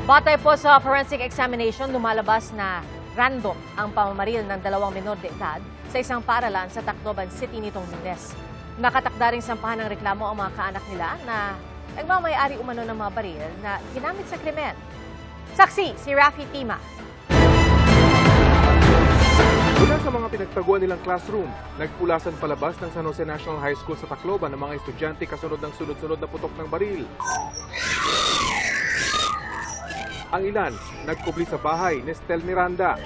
Batay po sa forensic examination, lumalabas na random ang pamamaril ng 2 menor de edad sa isang paaralan sa Tacloban City nitong Lunes. Nakatakda ring sampahan ng reklamo ang mga kaanak nila na nagmamayari umano ng mga baril na ginamit sa krimen. Saksi, si Rafi Tima. Mula sa mga pinagtaguan nilang classroom, nagpulasan palabas ng San Jose National High School sa Tacloban ng mga estudyante kasunod ng sunod-sunod na putok ng baril. Ang ilan, nagkubli sa bahay ni Stel Miranda.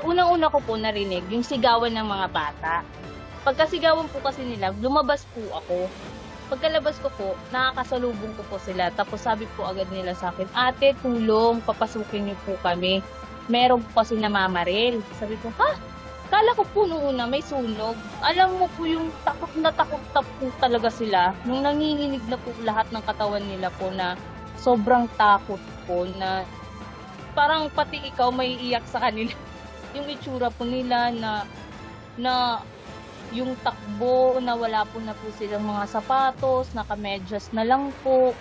Unang-una ko po narinig yung sigawan ng mga bata. Pagkasigawan po kasi nila, lumabas po ako. Pagkalabas ko po, nakakasalubong ko po sila. Tapos sabi po agad nila sa akin, "Ate, tulong, papasukin niyo po kami. Meron po kasi namamaril." Sabi ko, "Ha?" Kala ko po nung una may sunog. Alam mo po yung takot na po talaga sila. Nung nanginginig na po lahat ng katawan nila po na sobrang takot po na parang pati ikaw may iyak sa kanila. Yung itsura po nila na yung takbo na wala po na po silang mga sapatos, nakamedyas na lang po.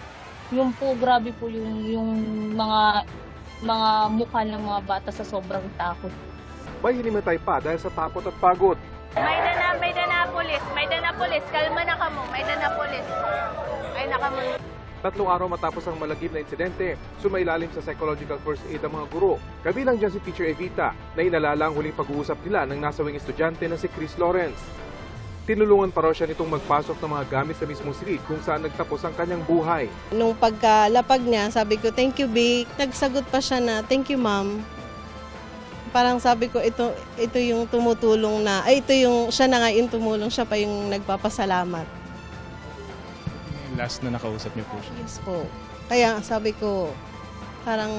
Yung po grabe po yung mga mukha ng mga bata sa sobrang takot. May hinimatay pa dahil sa takot at pagod. May dana polis, kalma na kamo, may dana polis. Ay nakamo. 3 araw matapos ang malagim na insidente, sumailalim sa psychological first aid ang mga guro. Kabilang dyan si Teacher Evita na inalala ang huling pag-uusap nila ng nasawing estudyante na si Chris Lawrence. Tinulungan pa raw siya nitong magpasok ng mga gamit sa mismong silid kung saan nagtapos ang kanyang buhay. Nung pagkalapag niya, sabi ko, "Thank you, Vic." Nagsagot pa siya na, "Thank you, ma'am." Parang sabi ko, ito yung tumutulong na, siya na nga yung tumulong, siya pa yung nagpapasalamat. Last na nakausap niyo po siya. Yes po. Kaya sabi ko, parang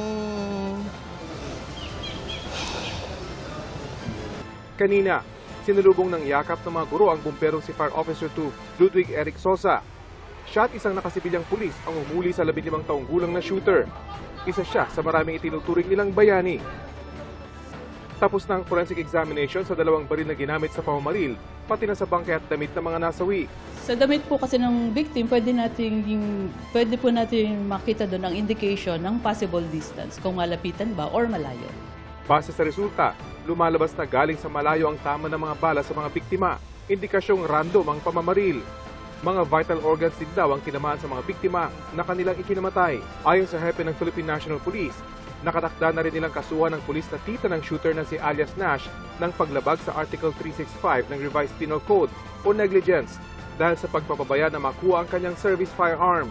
Kanina, sinulubong ng yakap ng mga guro ang bumperong si Fire Officer 2 Ludwig Eric Sosa. Siya at isang nakasibilyang pulis ang humuli sa 15 taong gulang na shooter. Isa siya sa maraming itinuturing nilang bayani. Tapos ng forensic examination sa 2 baril na ginamit sa pamamaril, pati na sa bangkay at damit ng mga nasawi. Sa damit po kasi ng victim, pwede po natin makita doon ang indication ng possible distance, kung malapitan ba or malayo. Base sa resulta, lumalabas na galing sa malayo ang tama ng mga bala sa mga biktima. Indikasyong random ang pamamaril. Mga vital organs din daw ang tinamaan sa mga biktima na kanilang ikinamatay. Ayon sa hepe ng Philippine National Police, nakatakda na rin nilang kasuhan ng pulis na tita ng shooter na si alias Nash ng paglabag sa Article 365 ng Revised Penal Code o negligence dahil sa pagpapabaya na makuha ang kanyang service firearm.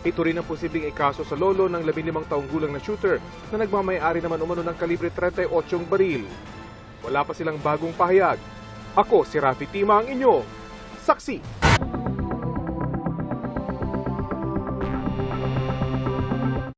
Ito rin ang posibleng ikaso sa lolo ng 15 taong gulang na shooter na nagmamayari naman umano ng kalibre 38 baril. Wala pa silang bagong pahayag. Ako si Rafi Tima, ang inyo saksi.